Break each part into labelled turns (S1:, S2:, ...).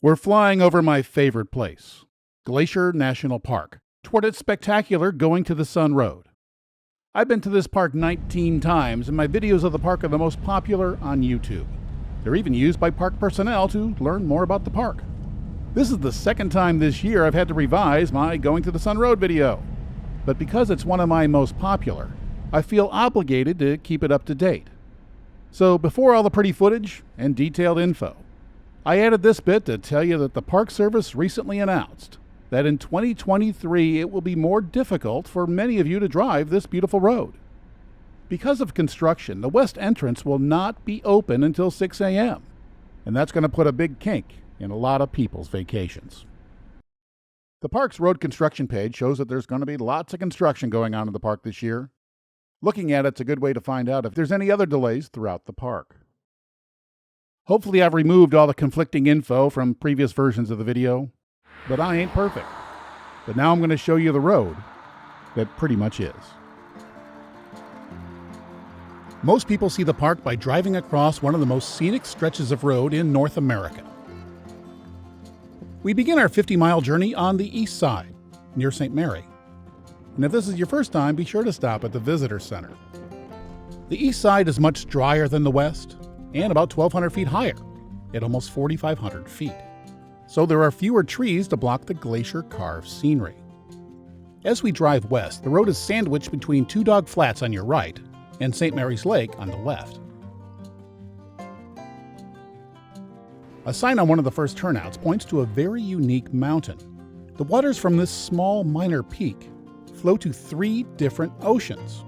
S1: We're flying over my favorite place, Glacier National Park, toward its spectacular Going to the Sun Road. I've been to this park 19 times, and my videos of the park are the most popular on YouTube. They're even used by park personnel to learn more about the park. This is the second time this year I've had to revise my Going to the Sun Road video. But because it's one of my most popular, I feel obligated to keep it up to date. So before all the pretty footage and detailed info, I added this bit to tell you that the Park Service recently announced that in 2023 it will be more difficult for many of you to drive this beautiful road. Because of construction, the west entrance will not be open until 6 a.m., and that's going to put a big kink in a lot of people's vacations. The park's road construction page shows that there's going to be lots of construction going on in the park this year. Looking at it's a good way to find out if there's any other delays throughout the park. Hopefully I've removed all the conflicting info from previous versions of the video, but I ain't perfect. But now I'm going to show you the road that pretty much is. Most people see the park by driving across one of the most scenic stretches of road in North America. We begin our 50-mile journey on the east side, near St. Mary. And if this is your first time, be sure to stop at the Visitor Center. The east side is much drier than the west, and about 1,200 feet higher, at almost 4,500 feet. So there are fewer trees to block the glacier-carved scenery. As we drive west, the road is sandwiched between Two Dog Flats on your right and St. Mary's Lake on the left. A sign on one of the first turnouts points to a very unique mountain. The waters from this small minor peak flow to 3 different oceans: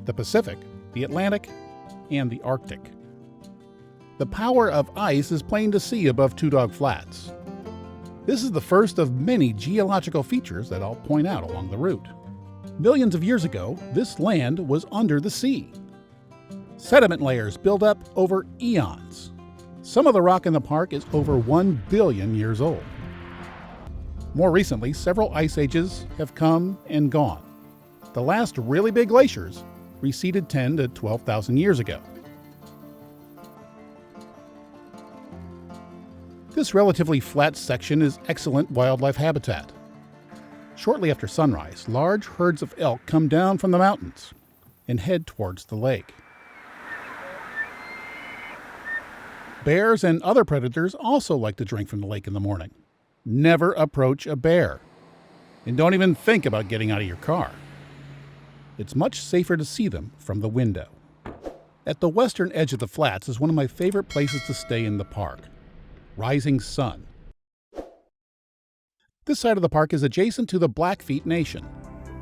S1: the Pacific, the Atlantic, and the Arctic. The power of ice is plain to see above Two Dog Flats. This is the first of many geological features that I'll point out along the route. Millions of years ago, this land was under the sea. Sediment layers build up over eons. Some of the rock in the park is over 1 billion years old. More recently, several ice ages have come and gone. The last really big glaciers receded 10 to 12,000 years ago. This relatively flat section is excellent wildlife habitat. Shortly after sunrise, large herds of elk come down from the mountains and head towards the lake. Bears and other predators also like to drink from the lake in the morning. Never approach a bear. And don't even think about getting out of your car. It's much safer to see them from the window. At the western edge of the flats is one of my favorite places to stay in the park: Rising Sun. This side of the park is adjacent to the Blackfeet Nation.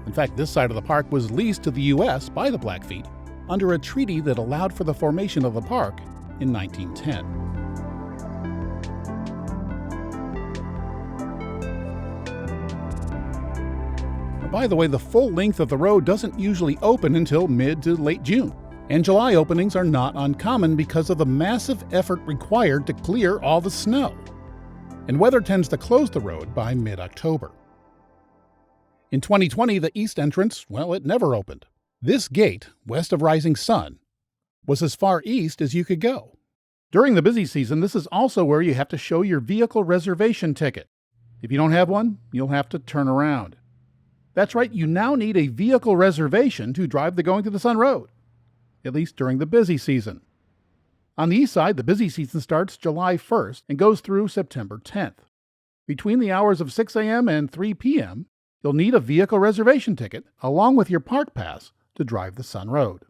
S1: In fact, this side of the park was leased to the U.S. by the Blackfeet under a treaty that allowed for the formation of the park in 1910. By the way, the full length of the road doesn't usually open until mid to late June, and July openings are not uncommon because of the massive effort required to clear all the snow. And weather tends to close the road by mid-October. In 2020, the east entrance, it never opened. This gate, west of Rising Sun, was as far east as you could go. During the busy season, this is also where you have to show your vehicle reservation ticket. If you don't have one, you'll have to turn around. That's right, you now need a vehicle reservation to drive the Going to the Sun Road, at least during the busy season. On the east side, the busy season starts July 1st and goes through September 10th. Between the hours of 6 a.m. and 3 p.m., you'll need a vehicle reservation ticket along with your park pass to drive the Sun Road.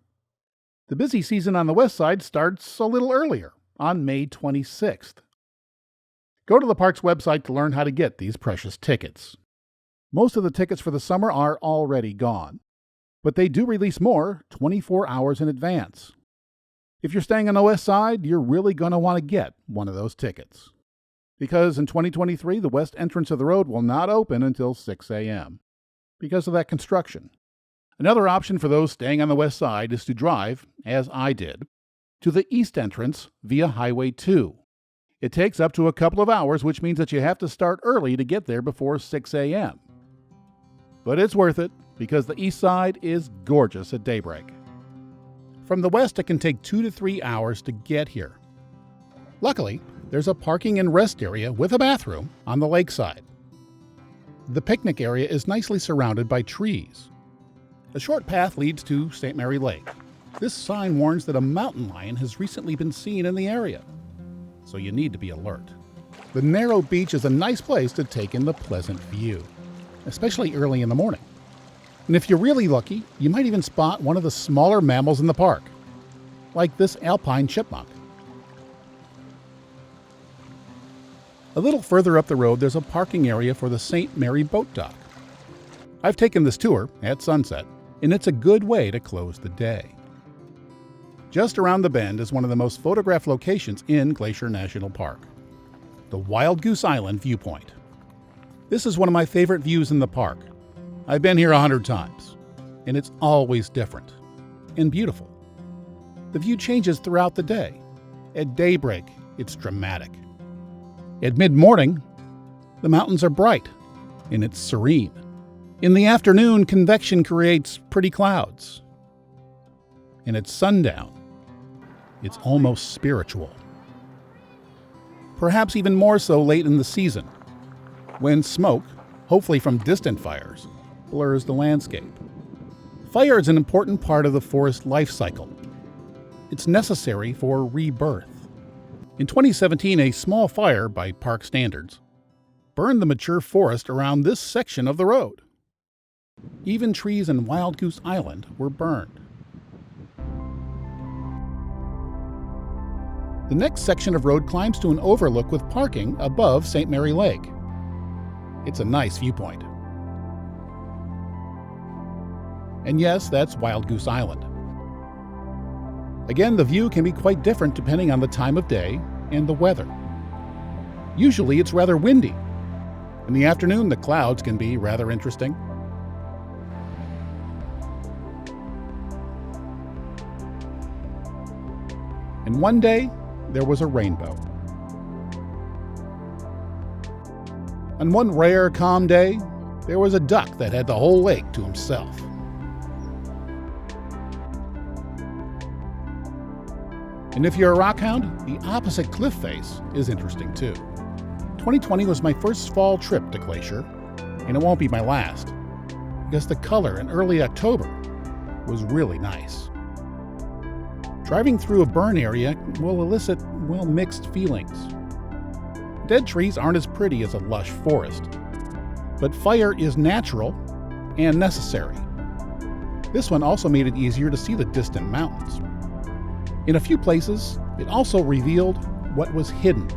S1: The busy season on the west side starts a little earlier, on May 26th. Go to the park's website to learn how to get these precious tickets. Most of the tickets for the summer are already gone, but they do release more 24 hours in advance. If you're staying on the west side, you're really going to want to get one of those tickets. Because in 2023, the west entrance of the road will not open until 6 a.m. because of that construction. Another option for those staying on the west side is to drive, as I did, to the east entrance via Highway 2. It takes up to a couple of hours, which means that you have to start early to get there before 6 a.m. But it's worth it because the east side is gorgeous at daybreak. From the west, it can take 2 to 3 hours to get here. Luckily, there's a parking and rest area with a bathroom on the lakeside. The picnic area is nicely surrounded by trees. A short path leads to St. Mary Lake. This sign warns that a mountain lion has recently been seen in the area, so you need to be alert. The narrow beach is a nice place to take in the pleasant view, especially early in the morning. And if you're really lucky, you might even spot one of the smaller mammals in the park, like this Alpine chipmunk. A little further up the road, there's a parking area for the St. Mary Boat Dock. I've taken this tour at sunset, and it's a good way to close the day. Just around the bend is one of the most photographed locations in Glacier National Park, the Wild Goose Island viewpoint. This is one of my favorite views in the park. I've been here 100 times, and it's always different and beautiful. The view changes throughout the day. At daybreak, it's dramatic. At mid-morning, the mountains are bright, and it's serene. In the afternoon, convection creates pretty clouds. And at sundown, it's almost spiritual. Perhaps even more so late in the season, when smoke, hopefully from distant fires, blurs the landscape. Fire is an important part of the forest life cycle. It's necessary for rebirth. In 2017, a small fire, by park standards, burned the mature forest around this section of the road. Even trees in Wild Goose Island were burned. The next section of road climbs to an overlook with parking above St. Mary Lake. It's a nice viewpoint. And yes, that's Wild Goose Island. Again, the view can be quite different depending on the time of day and the weather. Usually it's rather windy. In the afternoon, the clouds can be rather interesting. And one day, there was a rainbow. On one rare, calm day, there was a duck that had the whole lake to himself. And if you're a rockhound, the opposite cliff face is interesting too. 2020 was my first fall trip to Glacier, and it won't be my last, because the color in early October was really nice. Driving through a burn area will elicit, mixed feelings. Dead trees aren't as pretty as a lush forest, but fire is natural and necessary. This one also made it easier to see the distant mountains. In a few places, it also revealed what was hidden.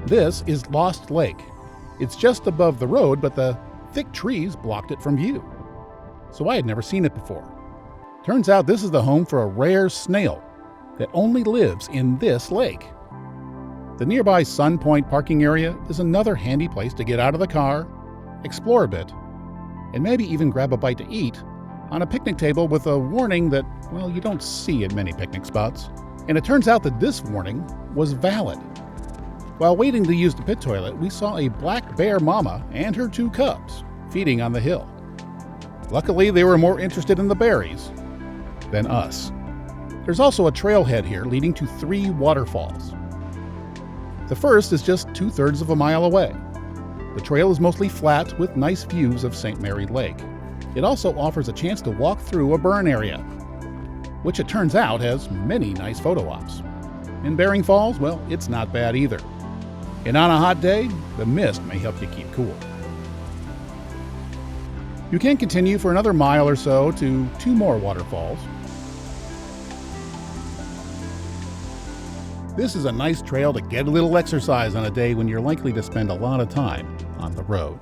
S1: This is Lost Lake. It's just above the road, but the thick trees blocked it from view. So I had never seen it before. Turns out this is the home for a rare snail that only lives in this lake. The nearby Sun Point parking area is another handy place to get out of the car, explore a bit, and maybe even grab a bite to eat on a picnic table with a warning that, you don't see at many picnic spots. And it turns out that this warning was valid. While waiting to use the pit toilet, we saw a black bear mama and her 2 cubs feeding on the hill. Luckily, they were more interested in the berries than us. There's also a trailhead here leading to 3 waterfalls. The first is just 2/3 of a mile away. The trail is mostly flat with nice views of St. Mary Lake. It also offers a chance to walk through a burn area, which it turns out has many nice photo ops. And Bering Falls, it's not bad either. And on a hot day, the mist may help you keep cool. You can continue for another mile or so to 2 more waterfalls. This is a nice trail to get a little exercise on a day when you're likely to spend a lot of time on the road.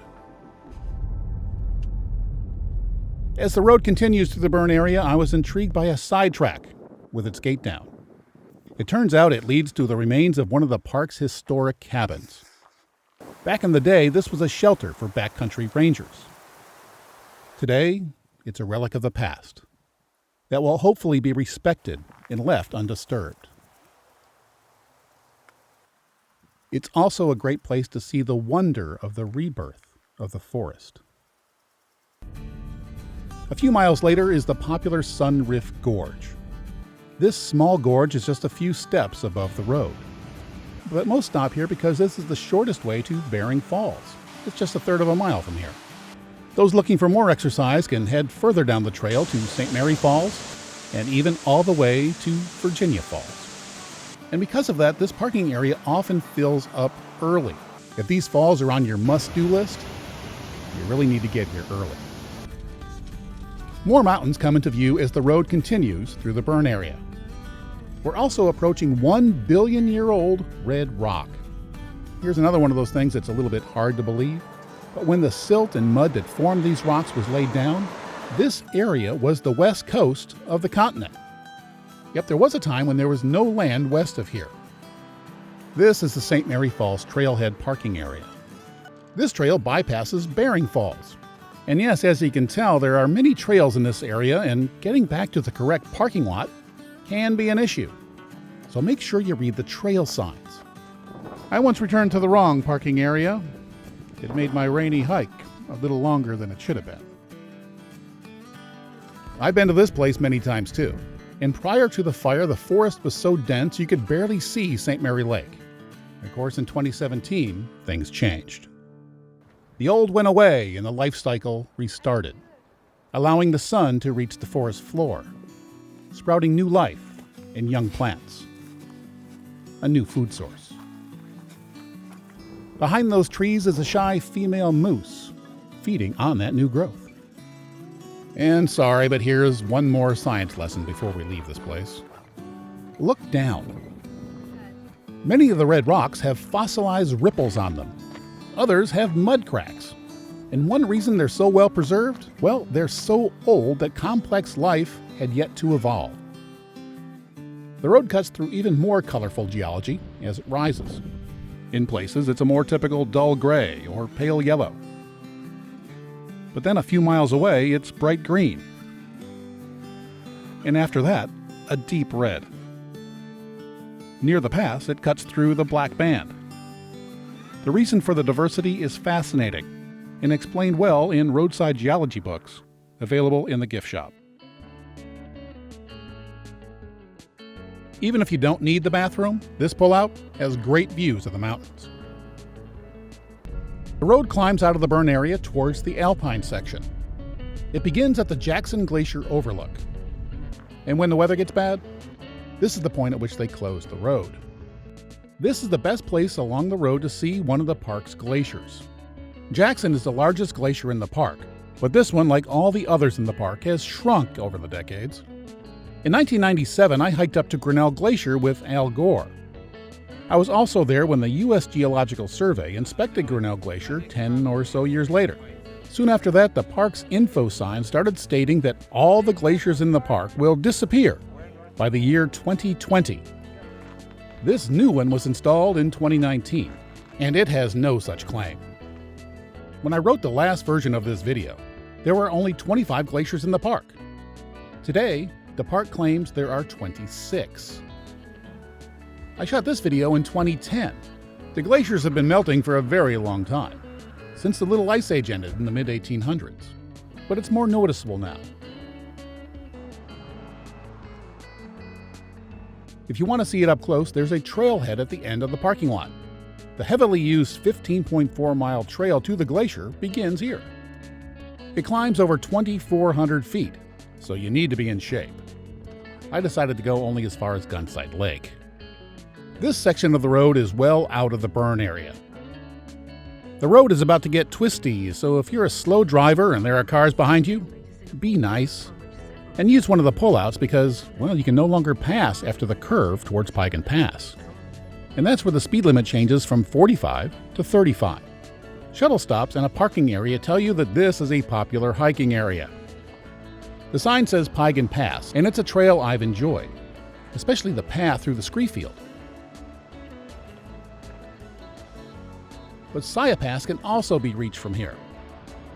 S1: As the road continues through the burn area, I was intrigued by a sidetrack with its gate down. It turns out it leads to the remains of one of the park's historic cabins. Back in the day, this was a shelter for backcountry rangers. Today, it's a relic of the past that will hopefully be respected and left undisturbed. It's also a great place to see the wonder of the rebirth of the forest. A few miles later is the popular Sun Rift Gorge. This small gorge is just a few steps above the road. but most stop here because this is the shortest way to Bering Falls. It's just a third of a mile from here. Those looking for more exercise can head further down the trail to St. Mary Falls and even all the way to Virginia Falls. And because of that, this parking area often fills up early. If these falls are on your must-do list, you really need to get here early. More mountains come into view as the road continues through the burn area. We're also approaching 1 billion-year-old red rock. Here's another one of those things that's a little bit hard to believe. But when the silt and mud that formed these rocks was laid down, this area was the west coast of the continent. Yep, there was a time when there was no land west of here. This is the St. Mary Falls Trailhead parking area. This trail bypasses Bering Falls. And yes, as you can tell, there are many trails in this area, and getting back to the correct parking lot can be an issue. So make sure you read the trail signs. I once returned to the wrong parking area. It made my rainy hike a little longer than it should have been. I've been to this place many times too, and prior to the fire, the forest was so dense you could barely see St. Mary Lake. Of course, in 2017, things changed. The old went away and the life cycle restarted, allowing the sun to reach the forest floor, sprouting new life and young plants, a new food source. Behind those trees is a shy female moose, feeding on that new growth. And sorry, but here's one more science lesson before we leave this place. Look down. Many of the red rocks have fossilized ripples on them. Others have mud cracks. And one reason they're so well preserved? Well, they're so old that complex life had yet to evolve. The road cuts through even more colorful geology as it rises. In places, it's a more typical dull gray or pale yellow. But then a few miles away, it's bright green. And after that, a deep red. Near the pass, it cuts through the black band. The reason for the diversity is fascinating and explained well in roadside geology books, available in the gift shop. Even if you don't need the bathroom, this pullout has great views of the mountains. The road climbs out of the burn area towards the Alpine section. It begins at the Jackson Glacier overlook. And when the weather gets bad, this is the point at which they close the road. This is the best place along the road to see one of the park's glaciers. Jackson is the largest glacier in the park, but this one, like all the others in the park, has shrunk over the decades. In 1997, I hiked up to Grinnell Glacier with Al Gore. I was also there when the U.S. Geological Survey inspected Grinnell Glacier 10 or so years later. Soon after that, the park's info sign started stating that all the glaciers in the park will disappear by the year 2020. This new one was installed in 2019, and it has no such claim. When I wrote the last version of this video, there were only 25 glaciers in the park. Today, the park claims there are 26. I shot this video in 2010. The glaciers have been melting for a very long time, since the Little Ice Age ended in the mid-1800s, but it's more noticeable now. If you want to see it up close, there's a trailhead at the end of the parking lot. The heavily used 15.4-mile trail to the glacier begins here. It climbs over 2,400 feet, so you need to be in shape. I decided to go only as far as Gunsight Lake. This section of the road is well out of the burn area. The road is about to get twisty, so if you're a slow driver and there are cars behind you, be nice. And use one of the pullouts because, well, you can no longer pass after the curve towards Piegan Pass. And that's where the speed limit changes from 45 to 35. Shuttle stops and a parking area tell you that this is a popular hiking area. The sign says Piegan Pass, and it's a trail I've enjoyed, especially the path through the scree field. But Saya Pass can also be reached from here,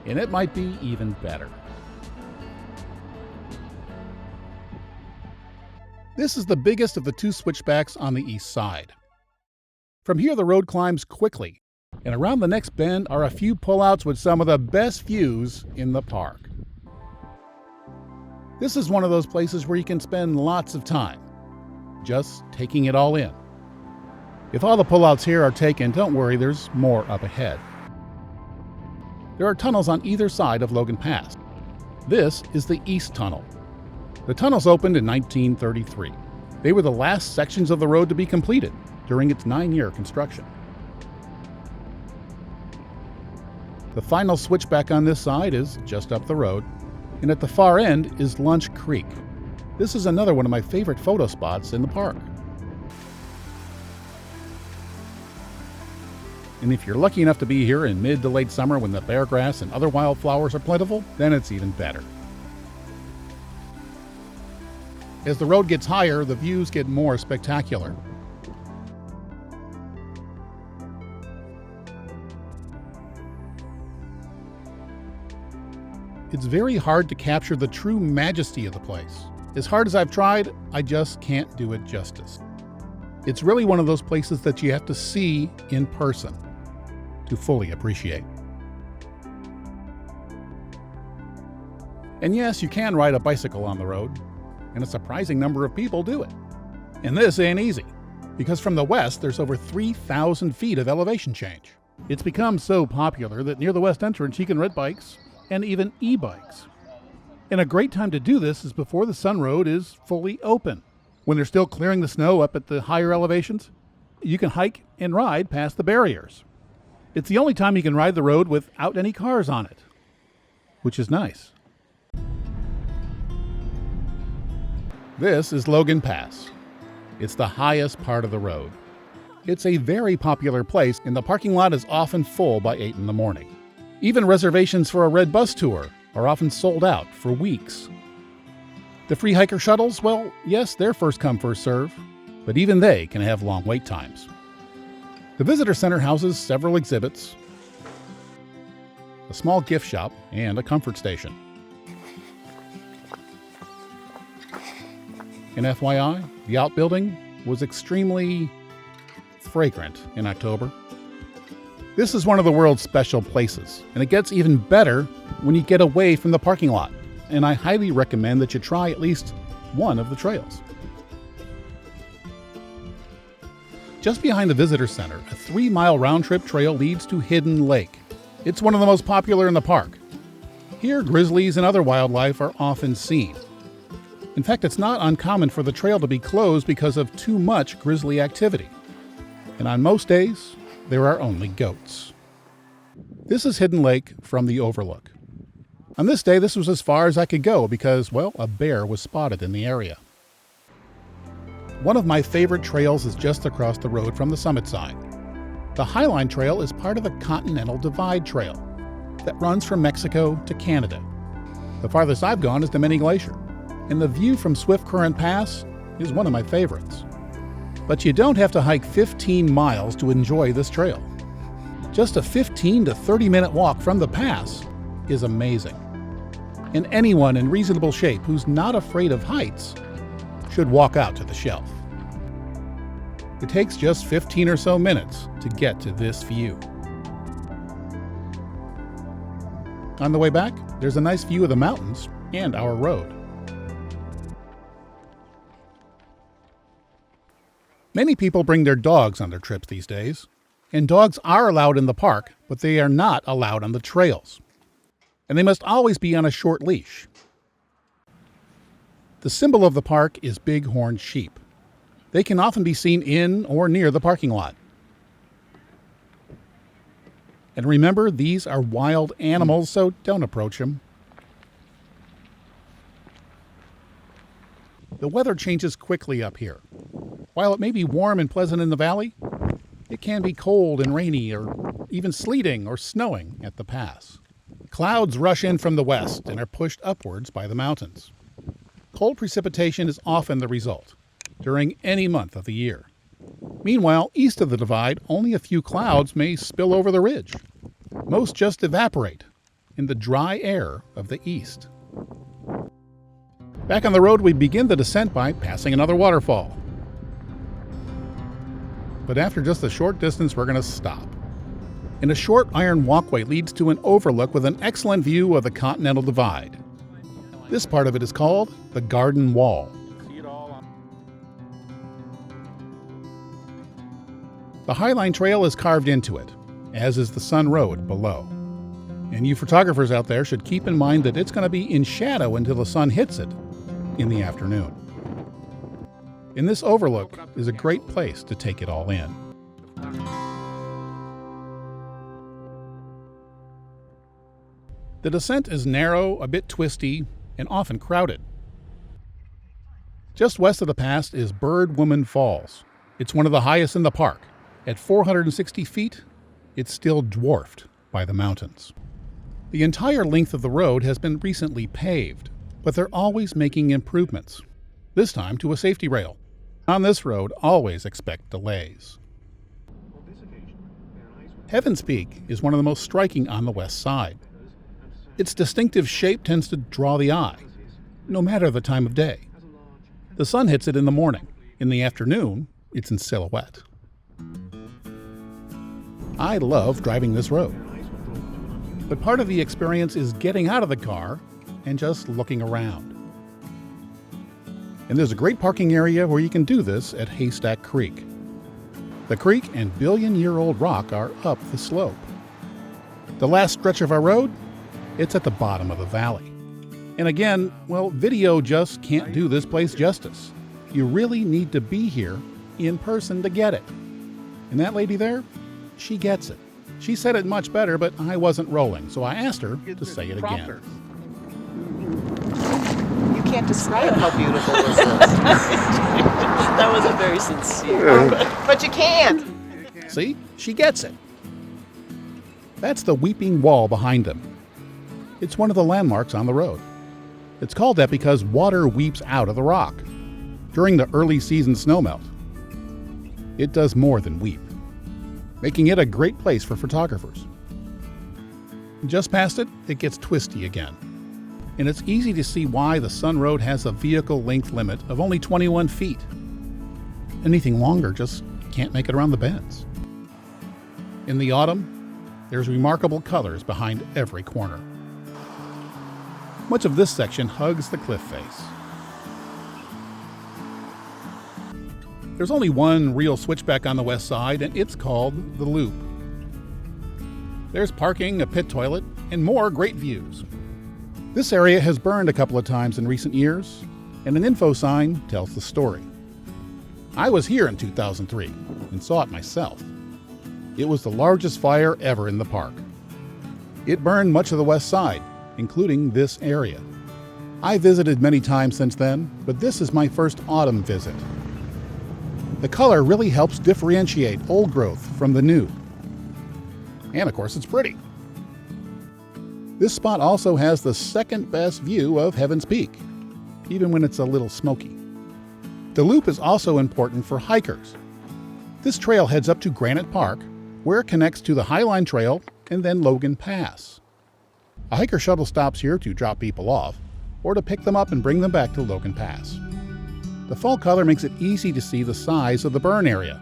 S1: and it might be even better. This is the biggest of the two switchbacks on the east side. From here, the road climbs quickly, and around the next bend are a few pullouts with some of the best views in the park. This is one of those places where you can spend lots of time, just taking it all in. If all the pullouts here are taken, don't worry, there's more up ahead. There are tunnels on either side of Logan Pass. This is the East Tunnel. The tunnels opened in 1933. They were the last sections of the road to be completed during its 9-year construction. The final switchback on this side is just up the road, and at the far end is Lunch Creek. This is another one of my favorite photo spots in the park. And if you're lucky enough to be here in mid to late summer when the beargrass and other wildflowers are plentiful, then it's even better. As the road gets higher, the views get more spectacular. It's very hard to capture the true majesty of the place. As hard as I've tried, I just can't do it justice. It's really one of those places that you have to see in person to fully appreciate. And yes, you can ride a bicycle on the road, and a surprising number of people do it. And this ain't easy, because from the west there's over 3,000 feet of elevation change. It's become so popular that near the west entrance you can rent bikes and even e-bikes. And a great time to do this is before the Sun Road is fully open. When they're still clearing the snow up at the higher elevations, you can hike and ride past the barriers. It's the only time you can ride the road without any cars on it, which is nice. This is Logan Pass. It's the highest part of the road. It's a very popular place, and the parking lot is often full by 8 in the morning. Even reservations for a red bus tour are often sold out for weeks. The free hiker shuttles, well, yes, they're first come, first serve, but even they can have long wait times. The visitor center houses several exhibits, a small gift shop, and a comfort station. And FYI, the outbuilding was extremely fragrant in October. This is one of the world's special places, and it gets even better when you get away from the parking lot, and I highly recommend that you try at least one of the trails. Just behind the visitor center, a 3-mile round-trip trail leads to Hidden Lake. It's one of the most popular in the park. Here, grizzlies and other wildlife are often seen. In fact, it's not uncommon for the trail to be closed because of too much grizzly activity. And on most days, there are only goats. This is Hidden Lake from the overlook. On this day, this was as far as I could go because, well, a bear was spotted in the area. One of my favorite trails is just across the road from the summit side. The Highline Trail is part of the Continental Divide Trail that runs from Mexico to Canada. The farthest I've gone is the Mini Glacier, and the view from Swift Current Pass is one of my favorites. But you don't have to hike 15 miles to enjoy this trail. Just a 15 to 30-minute walk from the pass is amazing. And anyone in reasonable shape who's not afraid of heights should walk out to the shelf. It takes just 15 or so minutes to get to this view. On the way back, there's a nice view of the mountains and our road. Many people bring their dogs on their trips these days, and dogs are allowed in the park, but they are not allowed on the trails. And they must always be on a short leash. The symbol of the park is bighorn sheep. They can often be seen in or near the parking lot. And remember, these are wild animals, so don't approach them. The weather changes quickly up here. While it may be warm and pleasant in the valley, it can be cold and rainy or even sleeting or snowing at the pass. Clouds rush in from the west and are pushed upwards by the mountains. Cold precipitation is often the result during any month of the year. Meanwhile, east of the divide, only a few clouds may spill over the ridge. Most just evaporate in the dry air of the east. Back on the road, we begin the descent by passing another waterfall. But after just a short distance, we're going to stop. And a short iron walkway leads to an overlook with an excellent view of the Continental Divide. This part of it is called the Garden Wall. The Highline Trail is carved into it, as is the Sun Road below. And you photographers out there should keep in mind that it's going to be in shadow until the sun hits it in the afternoon. And this overlook is a great place to take it all in. The descent is narrow, a bit twisty, and often crowded. Just west of the pass is Bird Woman Falls. It's one of the highest in the park. At 460 feet, it's still dwarfed by the mountains. The entire length of the road has been recently paved, but they're always making improvements, this time to a safety rail. On this road, always expect delays. Heaven's Peak is one of the most striking on the west side. Its distinctive shape tends to draw the eye, no matter the time of day. The sun hits it in the morning. In the afternoon, it's in silhouette. I love driving this road. But part of the experience is getting out of the car and just looking around. And there's a great parking area where you can do this at Haystack Creek. The creek and billion-year-old rock are up the slope. The last stretch of our road, it's at the bottom of the valley. And again, well, video just can't do this place justice. You really need to be here in person to get it. And that lady there, she gets it. She said it much better, but I wasn't rolling, so I asked her to say it again.
S2: You can't describe how beautiful this is.
S3: That wasn't very sincere.
S2: But you can't.
S1: See? She gets it. That's the Weeping Wall behind them. It's one of the landmarks on the road. It's called that because water weeps out of the rock during the early season snowmelt. It does more than weep, making it a great place for photographers. Just past it, it gets twisty again. And it's easy to see why the Sun Road has a vehicle length limit of only 21 feet. Anything longer just can't make it around the bends. In the autumn, there's remarkable colors behind every corner. Much of this section hugs the cliff face. There's only one real switchback on the west side, and it's called the Loop. There's parking, a pit toilet, and more great views. This area has burned a couple of times in recent years, and an info sign tells the story. I was here in 2003 and saw it myself. It was the largest fire ever in the park. It burned much of the west side, including this area. I visited many times since then, but this is my first autumn visit. The color really helps differentiate old growth from the new. And of course, it's pretty. This spot also has the second best view of Heaven's Peak, even when it's a little smoky. The Loop is also important for hikers. This trail heads up to Granite Park, where it connects to the Highline Trail and then Logan Pass. A hiker shuttle stops here to drop people off, or to pick them up and bring them back to Logan Pass. The fall color makes it easy to see the size of the burn area,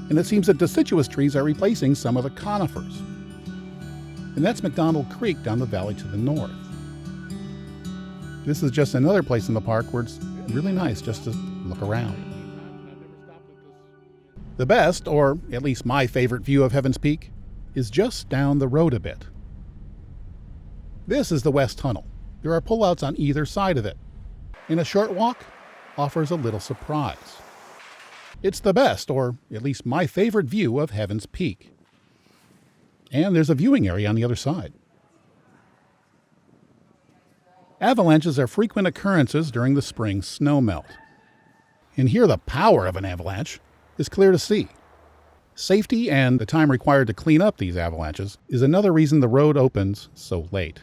S1: and it seems that deciduous trees are replacing some of the conifers. And that's McDonald Creek down the valley to the north. This is just another place in the park where it's really nice just to look around. The best, or at least my favorite view of Heaven's Peak, is just down the road a bit. This is the West Tunnel. There are pullouts on either side of it, and a short walk offers a little surprise. It's the best, or at least my favorite view of Heaven's Peak. And there's a viewing area on the other side. Avalanches are frequent occurrences during the spring snowmelt. And here the power of an avalanche is clear to see. Safety and the time required to clean up these avalanches is another reason the road opens so late.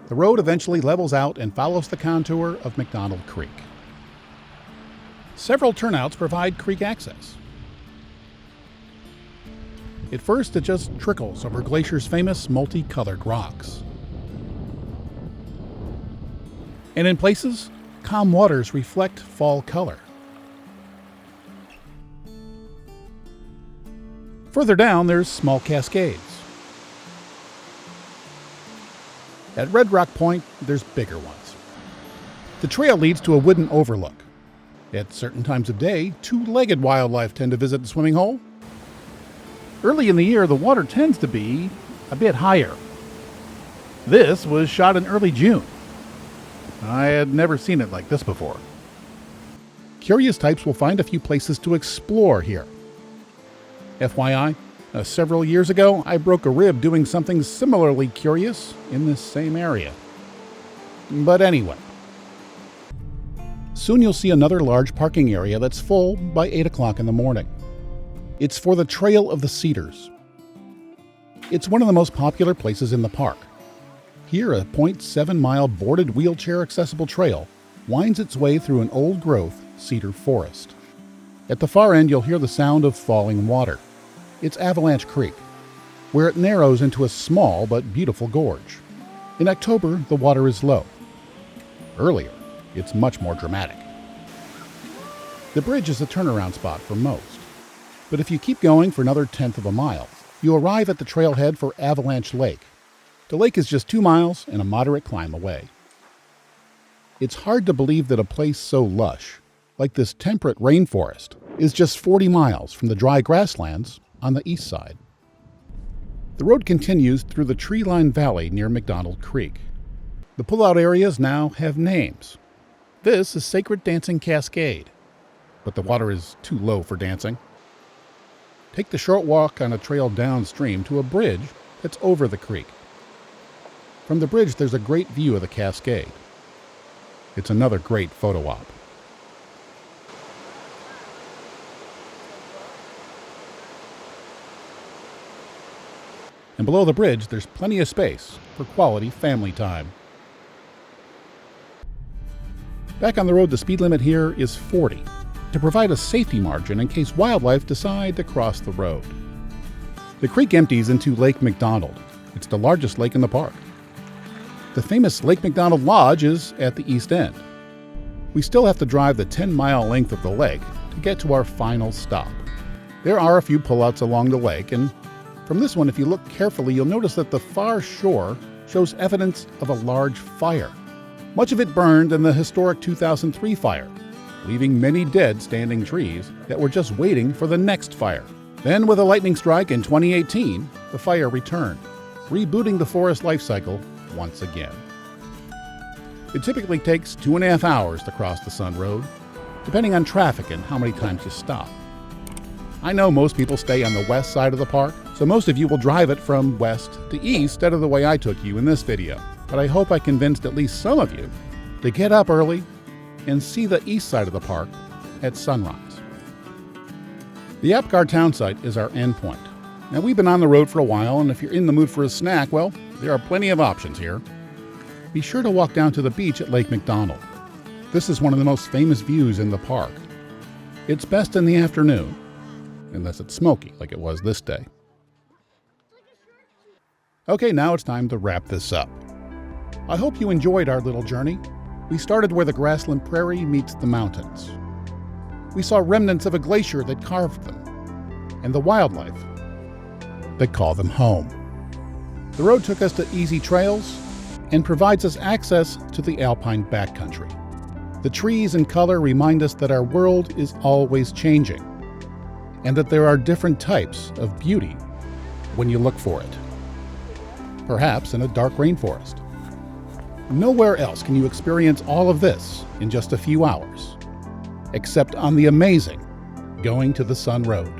S1: The road eventually levels out and follows the contour of McDonald Creek. Several turnouts provide creek access. At first, it just trickles over Glacier's famous multicolored rocks. And in places, calm waters reflect fall color. Further down, there's small cascades. At Red Rock Point, there's bigger ones. The trail leads to a wooden overlook, At certain times of day, two-legged wildlife tend to visit the swimming hole. Early in the year, the water tends to be a bit higher. This was shot in early June. I had never seen it like this before. Curious types will find a few places to explore here. FYI, several years ago, I broke a rib doing something similarly curious in this same area. But anyway. Soon you'll see another large parking area that's full by 8 o'clock in the morning. It's for the Trail of the Cedars. It's one of the most popular places in the park. Here, a 0.7-mile boarded wheelchair-accessible trail winds its way through an old-growth cedar forest. At the far end, you'll hear the sound of falling water. It's Avalanche Creek, where it narrows into a small but beautiful gorge. In October, the water is low. Earlier, it's much more dramatic. The bridge is a turnaround spot for most, but if you keep going for another 1/10 of a mile, you arrive at the trailhead for Avalanche Lake. The lake is just 2 miles and a moderate climb away. It's hard to believe that a place so lush, like this temperate rainforest, is just 40 miles from the dry grasslands on the east side. The road continues through the tree-lined valley near McDonald Creek. The pull-out areas now have names. This is Sacred Dancing Cascade, but the water is too low for dancing. Take the short walk on a trail downstream to a bridge that's over the creek. From the bridge, there's a great view of the cascade. It's another great photo op. And below the bridge, there's plenty of space for quality family time. Back on the road, the speed limit here is 40, to provide a safety margin in case wildlife decide to cross the road. The creek empties into Lake McDonald. It's the largest lake in the park. The famous Lake McDonald Lodge is at the east end. We still have to drive the 10-mile length of the lake to get to our final stop. There are a few pullouts along the lake, and from this one, if you look carefully, you'll notice that the far shore shows evidence of a large fire. Much of it burned in the historic 2003 fire, leaving many dead standing trees that were just waiting for the next fire. Then, with a lightning strike in 2018, the fire returned, rebooting the forest life cycle once again. It typically takes 2.5 hours to cross the Sun Road, depending on traffic and how many times you stop. I know most people stay on the west side of the park, so most of you will drive it from west to east instead of the way I took you in this video. But I hope I convinced at least some of you to get up early and see the east side of the park at sunrise. The Apgar town site is our endpoint. Now, we've been on the road for a while, and if you're in the mood for a snack, well, there are plenty of options here. Be sure to walk down to the beach at Lake McDonald. This is one of the most famous views in the park. It's best in the afternoon, unless it's smoky like it was this day. Okay, now it's time to wrap this up. I hope you enjoyed our little journey. We started where the grassland prairie meets the mountains. We saw remnants of a glacier that carved them, and the wildlife that call them home. The road took us to easy trails and provides us access to the Alpine backcountry. The trees and color remind us that our world is always changing, and that there are different types of beauty when you look for it. Perhaps in a dark rainforest. Nowhere else can you experience all of this in just a few hours, except on the amazing Going to the Sun Road.